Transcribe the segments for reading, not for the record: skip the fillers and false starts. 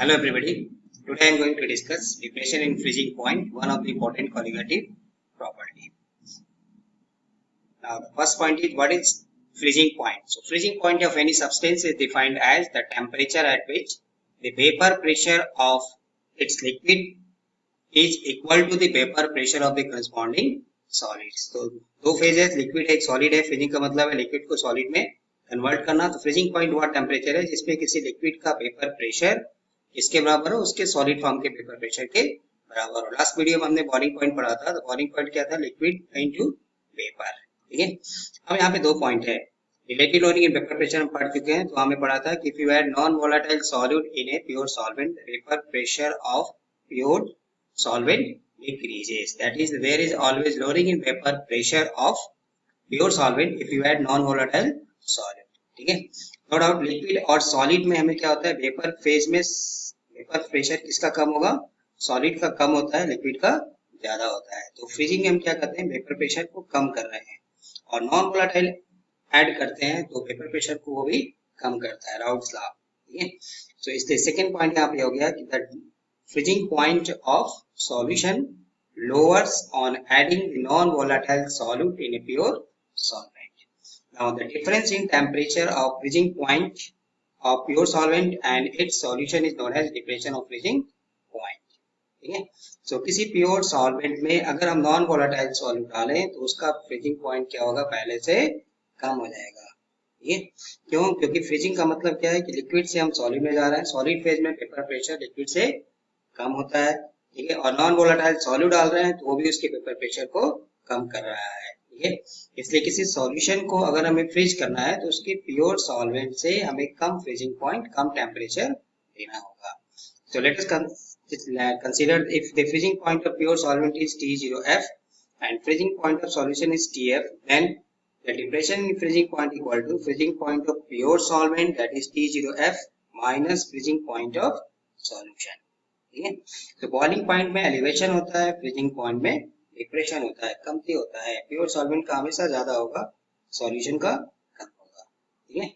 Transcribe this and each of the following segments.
Hello everybody. Today I am going to discuss depression in freezing point, one of the important colligative property. Now the first point is what is freezing point. So freezing point of any substance is defined as the temperature at which the vapor pressure of its liquid is equal to the vapor pressure of the corresponding solids. तो दो phases liquid है एक solid है. freezing का मतलब है liquid को solid में convert करना. तो freezing point वो temperature है जिसमें किसी liquid का vapor pressure इसके बराबर हो उसके सॉलिड फॉर्म के वेपर प्रेशर के बराबर हो. लास्ट वीडियो में हमने बॉइलिंग पॉइंट पढ़ा था. तो बॉइलिंग पॉइंट क्या था? Liquid into vapour. ठीक है. अब यहाँ पे दो पॉइंट है. Relative lowering in vapour pressure हम पढ़ चुके हैं. तो हमें पढ़ा था कि if you add non volatile solute in a pure solvent vapour pressure of pure solvent decreases. That is there is always lowering in vapour pressure of pure solvent if you add non volatile solute. ठीक है. No doubt liquid और solid में हमें क्या होता है? Vapour phase में vapour pressure किसका कम होगा? सॉलिड का कम होता है, लिक्विड का ज्यादा होता है. तो फ्रीजिंग में हम क्या करते हैं? वेपर प्रेशर को कम कर रहे हैं और नॉन वोलेटाइल ऐड करते हैं तो वेपर प्रेशर को वो भी कम करता है. Routes law. ठीक है. सो इसलिए सेकंड पॉइंट यहाँ पे हो गया कि the freezing point of solution lowers on adding the non-volatile solute in a pure solvent. Now the difference in temperature of freezing point of pure solvent and its solution is known as depression of freezing point. ठीक है. सो किसी pure solvent में अगर हम non volatile solute डालें तो उसका freezing point क्या होगा? पहले से कम हो जाएगा. ठीक है. क्यों? क्योंकि फ्रीजिंग का मतलब क्या है कि लिक्विड से हम सॉलिड में जा रहे हैं. सॉलिड फेज में वेपर प्रेशर लिक्विड से कम होता है. ठीक है. और नॉन वोलेटाइल सॉल्यूट डाल रहे हैं तो वो भी उसके वेपर प्रेशर को कम कर रहा है. ठीक है. इसलिए किसी सॉल्यूशन को अगर हमें फ्रीज करना है तो उसके प्योर सॉल्वेंट से हमें कम फ्रीजिंग पॉइंट, कम टेम्परेचर देना होगा. So let us consider if the freezing point of pure solvent is T0F and freezing point of solution is TF, then the depression in freezing point equal to freezing point of pure solvent that is T0F minus freezing point of solution. ठीक है. तो boiling point में elevation होता है, freezing point में depression होता है, कमती होता है. प्योर सॉल्वेंट का हमेशा ज्यादा होगा, सॉल्यूशन का कम होगा. ठीक है.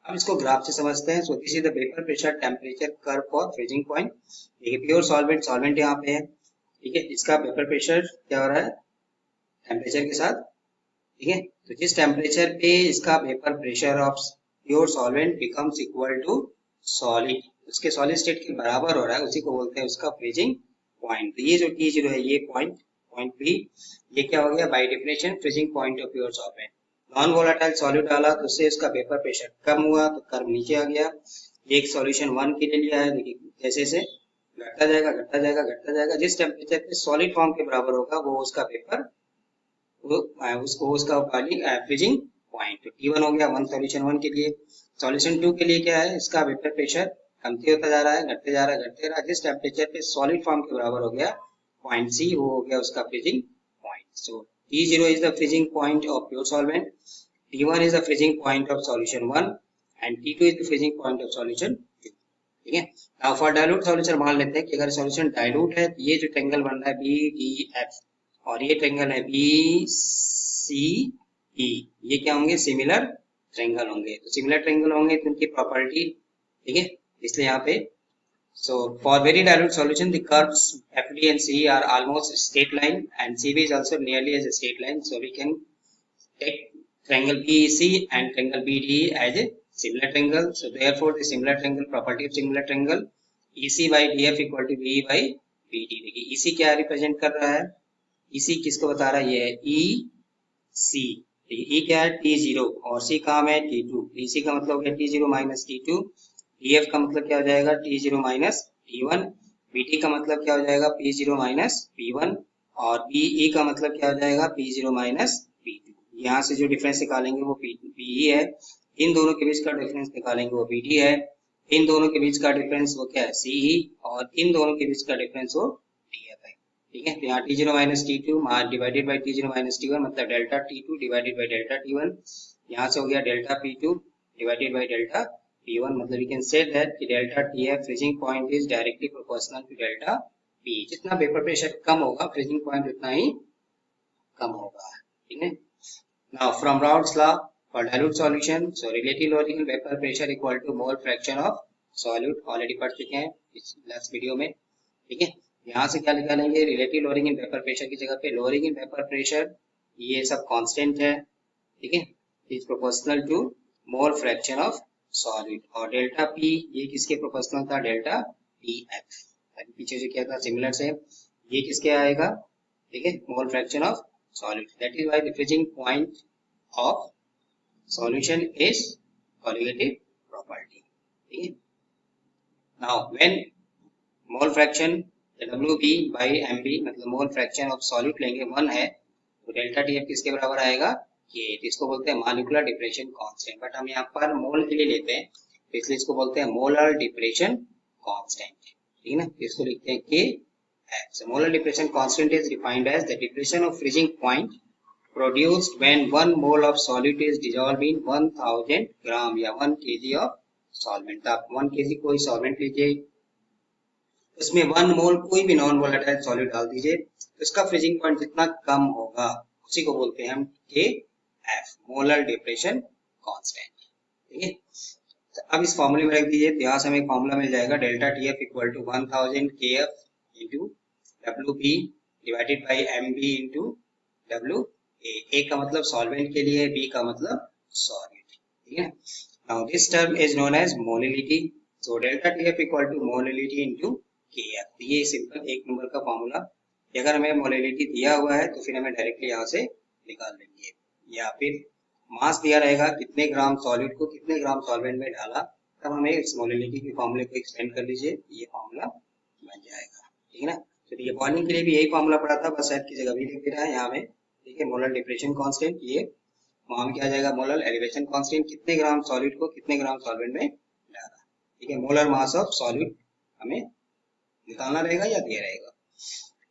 अब इसको ग्राफ से समझते हैं. So this is the vapour pressure temperature curve for freezing point. देखिए प्योर सॉल्वेंट यहाँ पे है. ठीक है. इसका वेपर प्रेशर क्या हो रहा है? टेम्परेचर के साथ. ठीक है. तो जिस टेम्परेचर पे इसका vapour pressure of pure solvent becomes equal to solid, उसके सॉलिड स्टेट के बराबर हो रहा है, उसी को बोलते हैं उसका फ्रीजिंग पॉइंट. तो ये जो T0 है ये पॉइंट बी, ये क्या हो गया? By definition freezing point of pure solvent. Non volatile solute डाला तो उससे उसका वेपर प्रेशर कम हुआ तो कर्व नीचे आ गया. ये एक सॉल्यूशन 1 के लिए लिया है. देखिए जैसे से घटता जाएगा घटता जाएगा घटता जाएगा. जिस टेम्परेचर पे सॉलिड फॉर्म के बराबर होगा वो उसका वेपर उसका फ्रीजिंग पॉइंट. तो T1 हो गया 1 सॉल्यूशन 1 के लिए. सॉल्यूशन 2 के लिए क्या है? इसका वेपर प्रेशर कमती होता जा रहा है, घटते जा रहा है, घटते रहा. जिस टेम्परेचर पे सॉलिड फॉर्म के बराबर हो गया पॉइंट C, वो हो गया उसका freezing point. So T0 is the freezing point of pure solvent, T1 is the freezing point of solution 1 and T2 is the freezing point of solution 2. ठीक है. now for dilute solution मान लेते हैं कि अगर सॉल्यूशन डाइल्यूट है तो ये जो ट्रायंगल बन रहा है BDF और ये ट्रायंगल है BCE, ये क्या होंगे? सिमिलर ट्रायंगल होंगे. तो सिमिलर ट्रायंगल होंगे तो उनकी प्रॉपर्टी. ठीक है. इसलिए यहाँ पे so for very dilute solution the curves FD and CE are almost straight line and CB is also nearly as a straight line. So we can take triangle BEC and triangle BDE as a similar triangle. So therefore the similar triangle property of similar triangle EC by DF equal to BE by BD. देखिए EC क्या represent कर रहा है? EC किसको बता रहा है? ये है EC. E क्या है? T0 और C काम है T2. EC का मतलब है T0 minus T2. DF का मतलब क्या हो जाएगा? T0 minus T1. BT का मतलब क्या हो जाएगा? P0 minus P1 और BE का मतलब क्या हो जाएगा? P0 minus P2. यहाँ से जो डिफरेंस निकालेंगे वो PE है. इन दोनों के बीच का डिफरेंस निकालेंगे वो BD है. इन दोनों के बीच का डिफरेंस वो क्या है? CE और इन दोनों के बीच का डिफरेंस वो DF है. ठीक है. तो यहाँ T0 minus T2 divided by T0 minus T1 मतलब delta T2 divided by delta T1. यहाँ से हो गया delta P2 divided by delta P1. मतलब we can say that कि delta TF freezing point is directly proportional to delta P. जितना vapour pressure कम होगा freezing point उतना ही कम होगा. ठीक है. Now from Raoult's law for dilute solution, so relative loading and vapor pressure equal to mole fraction of solute already पढ़ चुके हैं इस लास्ट वीडियो में, ठीक है। यहाँ से क्या निकालेंगे, relative lowering in vapour pressure की जगह पे लोअरिंग इन वेपर प्रेशर, ये सब कांस्टेंट है, ठीक है, is proportional to mole fraction of solid, और डेल्टा पी ये किसके प्रोपोर्शनल था, डेल्टा पी एफ, अभी पीछे जो किया था सिमिलर से, ये किसके आएगा, ठीक है, मोल fraction of solid, that is why the freezing point of solution is colligative property, ठीक है। Now when mole fraction WB by MB मतलब मोल फ्रैक्शन ऑफ सॉल्यूट लेंगे 1 है, तो डेल्टा TF किसके बराबर आएगा, K, इसको बोलते हैं मॉलिक्यूलर डिप्रेशन कांस्टेंट, बट हम यहाँ पर मोल के लिए लेते हैं, इसलिए इसको बोलते हैं मोलर डिप्रेशन कांस्टेंट, ठीक है ना, इसको लिखते हैं KF। So molar depression constant is defined as the depression of freezing point produced when 1 mole of solute is dissolved in 1000 gram या 1 kg of solvent। आप 1 kg कोई सॉल्वेंट लीजिए, उसमें 1 मोल कोई भी नॉन वोलेटाइल सॉलिड डाल दीजिए, तो इसका फ्रीजिंग पॉइंट जितना कम होगा उसी को बोलते हैं हम KF, मोलर डिप्रेशन कांस्टेंट, ठीक है। तो अब इस फॉर्मूले में रख दीजिए, तो यहाँ से हमें फॉर्मूला मिल जाएगा delta TF equal to 1000 KF into WB divided by MB into WA, का मतलब सॉल्वेंट के लिए, B का मतलब सॉलिड, ठीक है। Now this term is known as molality, so delta TF equal to molality into KF, ये सिंपल एक नंबर का फॉर्मूला, अगर हमें मोलिलिटी दिया हुआ है तो फिर हमें डायरेक्टली यहाँ से निकाल लेंगे, या फिर मास दिया रहेगा कितने ग्राम सॉलिड को कितने ग्राम सॉल्वेंट में डाला, तब हमें इस मोलिलिटी के फॉर्मूले को एक्सपेंड कर लीजिए, ये फॉर्मूला बन जाएगा, ठीक है ना। तो ये बॉइलिंग के लिए भी यही फॉर्मूला पड़ा था, बस की जगह भी लिख दे रहा है यहाँ में, ठीक है, मोलर डिप्रेशन कांस्टेंट, ये वहां में क्या आ जाएगा, मोलर एलिवेशन कांस्टेंट, कितने ग्राम सॉलिड को कितने ग्राम सॉल्वेंट में डाला, ठीक है, मोलर मास ऑफ सॉलिड हमें निकालना रहेगा या दिया रहेगा।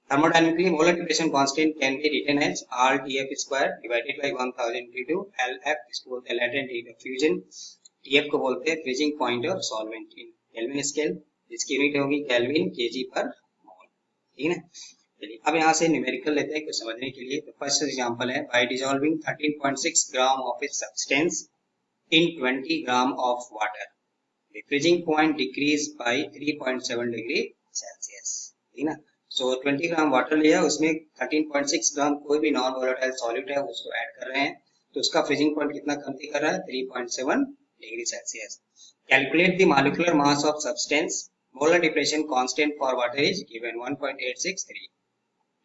Thermodynamically, molar depression constant can be written as RTF square divided by 1000 into LF, इसको बोलते हैं latent heat of fusion, TF को बोलते हैं freezing point of solvent in Kelvin scale, जिसकी यूनिट होगी केल्विन kg पर मोल, ठीक है ना। चलिए अब यहाँ से न्यूमेरिकल लेते हैं कुछ समझने के लिए। तो फर्स्ट एग्जांपल है, by dissolving 13.6 gram of its substance in 20 gram of water, the freezing point decreased by 3.7 degree Celsius, ठीक है ना। सो 20 ग्राम वाटर लिया, उसमें 13.6 ग्राम कोई भी नॉन वोलेटाइल सॉल्यूट है उसको ऐड कर रहे हैं, तो उसका फ्रीजिंग पॉइंट कितना कम कर रहा है, 3.7 degree Celsius. Calculate the molecular mass of substance, molar depression constant for water is given 1.863,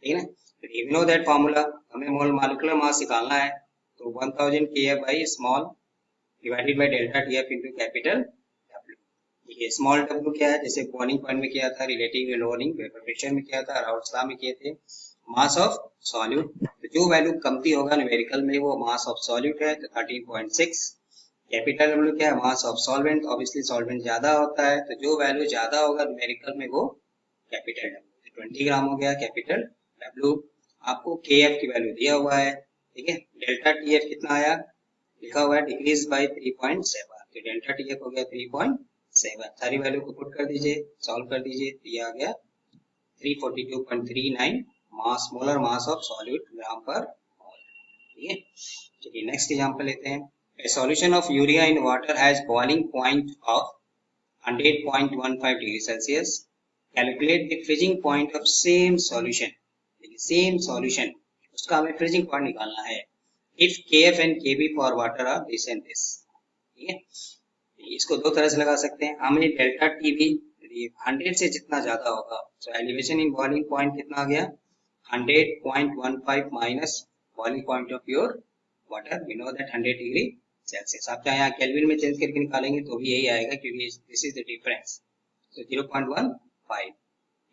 ठीक है ना। तो वी नो दैट फार्मूला, हमें मॉलिक्यूलर मास निकालना है, तो 1000 KF by small divided by delta TF into capital W। ये small w क्या है, जैसे बॉइलिंग पॉइंट में किया था, रिलेटिव लोअरिंग वेपर प्रेशर में किया था, राउट्स लॉ में किए थे, मास ऑफ सॉल्यूट, तो जो वैल्यू कमती होगा न्यूमेरिकल में वो मास ऑफ सॉल्यूट है, तो 13.6। कैपिटल W क्या है, mass of solvent, obviously solvent ज्यादा होता है, तो जो वैल्यू ज्यादा होगा न्यूमेरिकल में वो कैपिटल W, 20 ग्राम हो गया कैपिटल W। आपको KF की वैल्यू दिया हुआ है, ठीक है, डेल्टा TF कितना आया, लिखा हुआ है डिक्रीज बाय 3.7, तो डेल्टा TF हो गया 3.7, सारी वैल्यू को पुट कर दीजिए, सॉल्व कर दीजिए, तो ये आ गया 342.39 मास, मोलर मास ऑफ सॉल्यूट ग्राम पर मोल, ठीक है। चलिए नेक्स्ट एग्जांपल लेते हैं। A solution of urea in water has boiling point of 100.15 degree Celsius. Calculate the freezing point of same solution. Same solution, उसका हमें freezing point निकालना है। If KF and KB for water are this and this, ठीक है। इसको दो तरह से लगा सकते हैं, हमें डेल्टा TB 100 से जितना ज्यादा होगा, तो एलिवेशन इन बॉइलिंग पॉइंट कितना आ गया, 100.15 minus boiling point of your water, we know that 100 degree Celsius. आप चाहे यहाँ केल्विन में चेंज करके निकालेंगे तो भी यही आएगा, क्योंकि दिस इज द डिफरेंस, तो 0.15,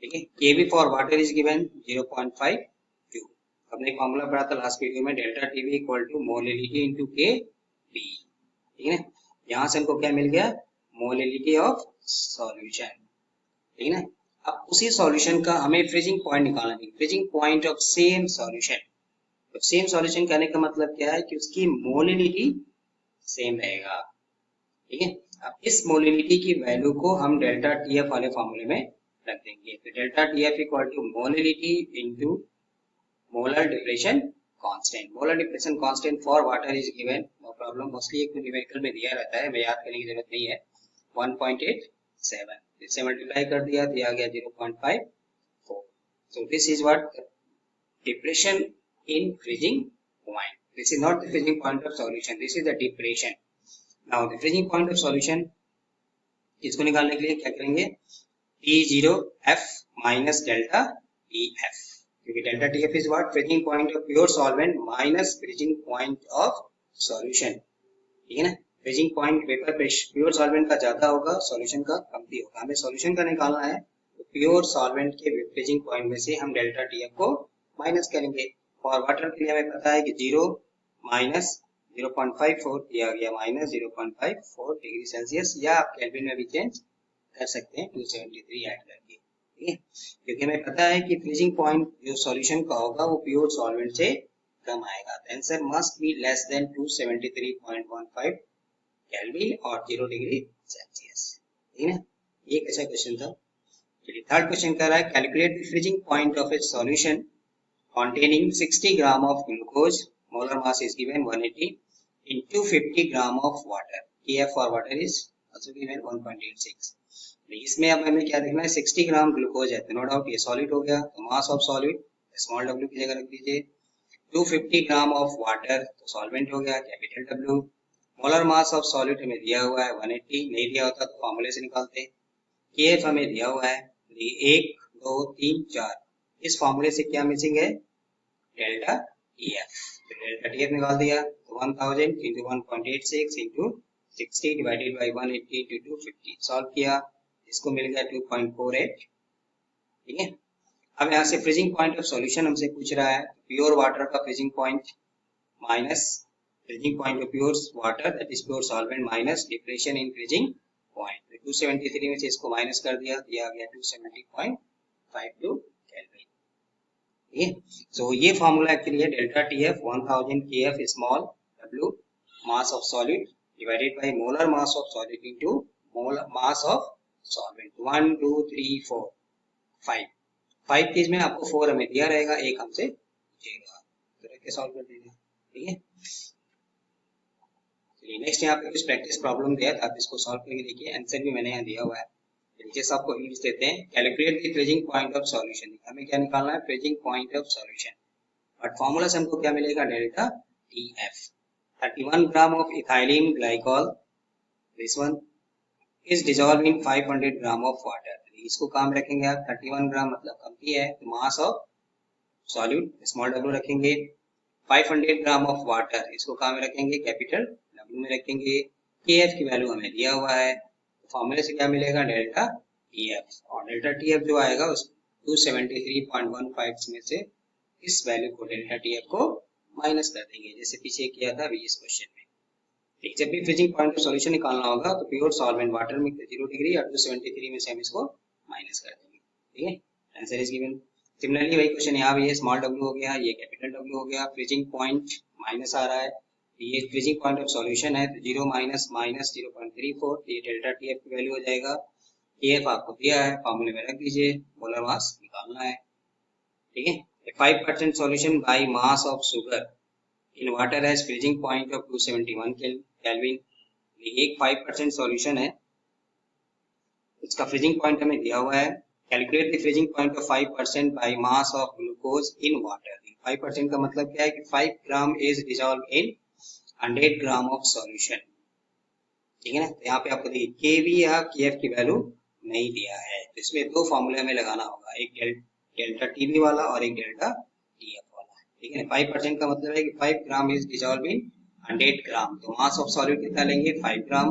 ठीक है। KB for water is given 0.52, हमने फॉर्मूला पढ़ा था लास्ट वीडियो में, delta TB equal to molality into KB, ठीक है ना। यहाँ से हमको क्या मिल गया, मोलिलिटी ऑफ सॉल्यूशन, ठीक है ना। अब उसी सॉल्यूशन का हमें फ्रीजिंग पॉइंट निकालना है, freezing point of same solution. तो सेम सॉल्यूशन कहने का मतलब क्या है कि उसकी मोलिलिटी सेम रहेगा, ठीक है। अब इस मोलिलिटी की वैल्यू को हम डेल्टा टीएफ वाले फॉर्मूले में रख देंगे, तो delta TF equal to molality into molar depression constant. Molar depression constant for water is given, no problem, mostly एक न्यूमेरिकल में दिया रहता है, हमें याद करने की जरूरत नहीं है, 1.863, 7, इससे मल्टीप्लाई कर दिया तो आ गया 0.54. So this is what depression in freezing point. This is not the freezing point of solution, this is the depression. Now the freezing point of solution, इसको निकालने के लिए क्या करेंगे, T0F minus delta TF, क्योंकि delta TF is what, freezing point of pure solvent minus freezing point of solution. ठीक है ना, freezing point vapour pressure pure solvent का ज्यादा होगा, सॉल्यूशन का कम भी होगा. हमें सॉल्यूशन का निकालना है तो प्योर सॉल्वेंट के फ्रीजिंग पॉइंट में से हम डेल्टा TF को माइनस करेंगे. और वाटर के लिए हमें पता है कि 0 माइनस 0.54 दिया गया, माइनस 0.54 डिग्री सेल्सियस, या आप केल्विन में भी चेंज कर सकते हैं 273 ऐड करके. ठीक है, क्योंकि हमें पता है कि फ्रीजिंग पॉइंट जो सॉल्यूशन का होगा वो प्योर सॉल्वेंट से कम आएगा. Answer must be less than 273.15 kelvin और 0 डिग्री सेल्सियस. ठीक है ना, ये कैसा क्वेश्चन था. चलिए थर्ड क्वेश्चन कर रहा है, calculate the freezing point of A solution containing 60 gram of glucose, molar mass is given 180, into 50 gram of water. Kf for water is also given 1.86. इसमें अब हमें क्या देखना है, 60 ग्राम ग्लूकोज है तो नो डाउट ये सॉलिड हो गया, तो mass of solid small w की जगह रख दीजिए. 250 ग्राम ऑफ वाटर तो सॉल्वेंट हो गया, capital W. Molar mass of solid हमें दिया हुआ है 180, नहीं दिया होता तो फॉर्मूले से निकालते. Kf हमें दिया हुआ है 1 2 3 4, इस फॉर्मूले से क्या मिसिंग है, डेल्टा TF. डेल्टा TF निकाल दिया तो 1000 into 1.86 into 60 divided by 180 into 250, solve किया, इसको मिल गया 2.48. ठीक है, अब यहाँ से फ्रीजिंग पॉइंट ऑफ सॉल्यूशन हमसे पूछ रहा है, प्योर वाटर का freezing point minus freezing point of pure water that is pure solvent minus depression in freezing point. 273 में से इसको माइनस कर दिया, दिया गया 270.52 केल्विन. ठीक है, सो ये फॉर्मूला एक्चुअली है delta TF 1000 Kf small w mass of solid divided by molar mass of solid into molar mass of solvent. 1 2 3 4 5 चीज में आपको 4 हमें दिया रहेगा, एक हमसे पूछेगा तो रख के सॉल्व कर देंगे. ठीक है, चलिए नेक्स्ट यहाँ पे कुछ प्रैक्टिस प्रॉब्लम दिया था, आप इसको सॉल्व करके देखिए, आंसर भी मैंने यहाँ दिया हुआ है. जैसे आपको इंग्लिश देते हैं, calculate the freezing point of solution, हमें क्या निकालना है, freezing point of solution. But formula से हमको क्या मिलेगा, delta TF. 31 gram of ethylene glycol, this one is dissolve in 500 gram of water. इसको काम रखेंगे आप, 31 ग्राम मतलब कम ही है, तो mass of solute small w रखेंगे. 500 ग्राम ऑफ वाटर, इसको काम में रखेंगे, कैपिटल W में रखेंगे. Kf की वैल्यू हमें दिया हुआ है, फॉर्मूले से क्या मिलेगा, डेल्टा TF. और डेल्टा TF जो आएगा उस 273.15 में से इस वैल्यू को डेल्टा TF को माइनस कर देंगे, जैसे पीछे किया था अभी इस क्वेश्चन में. ठीक, जब भी फ्रीजिंग पॉइंट ऑफ सॉल्यूशन निकालना होगा तो प्योर सॉल्वेंट वाटर में 0 डिग्री और 273 में से हम इसको माइनस कर देंगे. ठीक है, आंसर इज गिवन. सिमिलरली वही क्वेश्चन यहाँ भी है, स्मॉल w हो गया, ये कैपिटल W हो गया, फ्रीजिंग पॉइंट माइनस आ रहा है, ये फ्रीजिंग पॉइंट ऑफ सॉल्यूशन है तो 0 माइनस माइनस 0.34, ये डेल्टा TF की वैल्यू हो जाएगा. KF आपको दिया है, फॉर्मूले में रख दीजिए, मोलर मास निकालना है. ठीक है, 5% solution by mass of sugar in water has freezing point of 271 kelvin. एक 5% सॉल्यूशन है, इसका फ्रीजिंग पॉइंट हमें दिया हुआ है. Calculate the freezing point of 5% by mass of glucose in water. 5% का मतलब क्या है कि 5 gram is dissolve in 100 gram of solution. ठीक है ना, तो यहाँ पे आपको देखिए Kv या Kf की वैल्यू नहीं दिया है, तो इसमें दो फॉर्मूले हमें लगाना होगा, एक डेल्टा TB वाला और एक डेल्टा TF वाला. ठीक है, 5% का मतलब है कि 5 ग्राम इज डिसॉल्व इन 100 ग्राम, तो मास ऑफ सॉल्यूट कितना लेंगे, 5 ग्राम.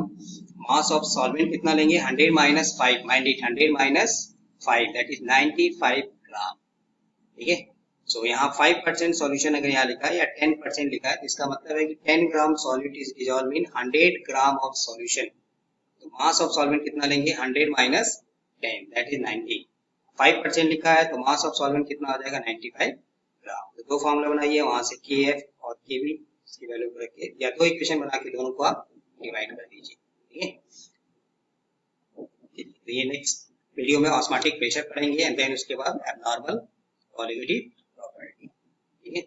मास ऑफ सॉल्वेंट कितना लेंगे, 100 माइनस 5, 100 माइनस 5 दैट इज 95 ग्राम. ठीक है, सो यहाँ 5% सॉल्यूशन अगर यहाँ लिखा है या 10% लिखा है तो इसका मतलब है कि 10 gram solute is dissolve in 100 gram of solution. तो मास ऑफ सॉल्वेंट कितना लेंगे, 100 माइनस 10 दैट इज 90. 5% लिखा है तो मास ऑफ सॉल्वेंट कितना हो जाएगा, 95 ग्राम. तो दो फॉर्मूला बनाइए, वहां से Kf और Kv इसकी वैल्यू को रख के या दो इक्वेशन बना के दोनों को आप डिवाइड कर दीजिए. ठीक है, तो ये नेक्स्ट वीडियो में ऑस्मोटिक प्रेशर पढ़ेंगे एंड देन उसके बाद एब्नॉर्मल कॉलिगेटिव प्रॉपर्टी. ठीक है,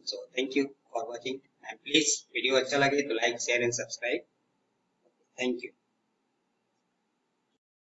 so thank you for watching and please video अच्छा लगे तो like share and subscribe. Thank you.